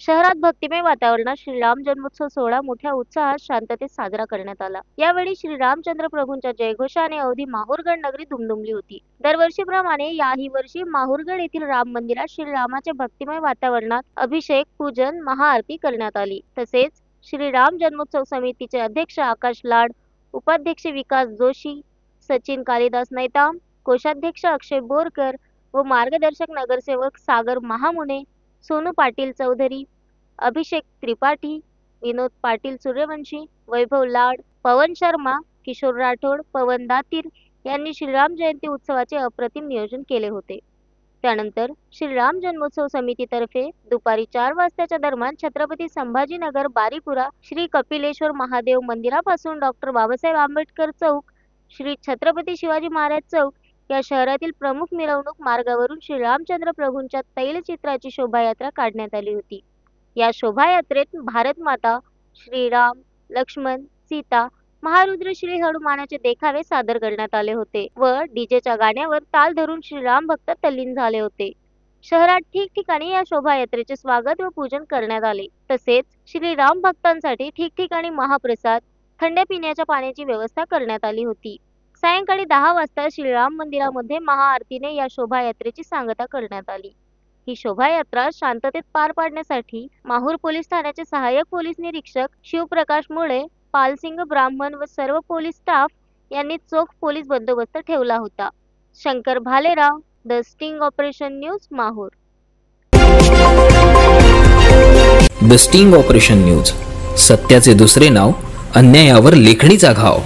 शहरात भक्तिमय वातावरणात श्रीराम जन्मोत्सव सोहळा मोठ्या उत्साहात शांततेत साजरा करण्यात आला। यावेळी श्रीरामचंद्र प्रभूंच्या जयघोषाने अवधी माहूरगड नगरी दुमदुमली होती। दरवर्षीप्रमाणे याही वर्षी माहूरगड येथील राम मंदिरात श्रीरामाचे भक्तिमय वातावरणात अभिषेक, पूजन, महाआरती करण्यात आली। तसेच श्रीराम जन्मोत्सव समितीचे अध्यक्ष आकाश लाड, उपाध्यक्ष विकास जोशी, सचिन कालिदास नैताम, कोषाध्यक्ष अक्षय बोरकर व मार्गदर्शक नगरसेवक सागर महामुने, सोनू पाटील चौधरी, अभिषेक त्रिपाठी, विनोद पाटील सूर्यवंशी, वैभव लाड, पवन शर्मा, किशोर राठोड, पवन दातीर यांनी श्रीराम जयंती उत्सवाचे अप्रतिम नियोजन केले होते। त्यानंतर श्रीराम जन्मोत्सव समितीतर्फे दुपारी 4 वाजताच्या दरम्यान छत्रपती संभाजीनगर बारीपुरा श्री कपिलेश्वर महादेव मंदिरापासून डॉक्टर बाबासाहेब आंबेडकर चौक, श्री छत्रपती शिवाजी महाराज चौक या शहरातील प्रमुख मिरवणूक मार्गावरून श्रीरामचंद्र प्रभूंच्या तैलचित्राची शोभायात्रा काढण्यात आली होती। या शोभायात्रेत भारत माता, श्रीराम, लक्ष्मण, सीता, महारुद्र श्री हनुमानाचे देखावे सादर करण्यात आले होते व डीजेच्या गाण्यावर ताल धरून श्रीराम भक्त तल्लीन झाले होते। शहरात ठिकठिकाणी या शोभायात्रेचे स्वागत व पूजन करण्यात आले। तसेच श्रीराम भक्तांसाठी ठिकठिकाणी महाप्रसाद, थंड पिण्याच्या पाण्याची व्यवस्था करण्यात आली होती। सायंकाळी 10 वाजता श्रीराम मंदिरामध्ये महाआरतीने या शोभायात्रेची सांगता करण्यात आली। ही शोभायात्रा शांततेत पार पाडण्यासाठी माहूर पोलीस ठाण्याचे सहाय्यक पोलीस निरीक्षक शिवप्रकाश मुळे, पालसिंग ब्राह्मण व सर्व पोलीस स्टाफ यांनी चोख पोलीस बंदोबस्त ठेवला होता। Shankar Bhalerao, the sting operation news, Mahur. The sting operation news, सत्याचे दुसरे नाव, अन्यायावर लेखणीचा घाव।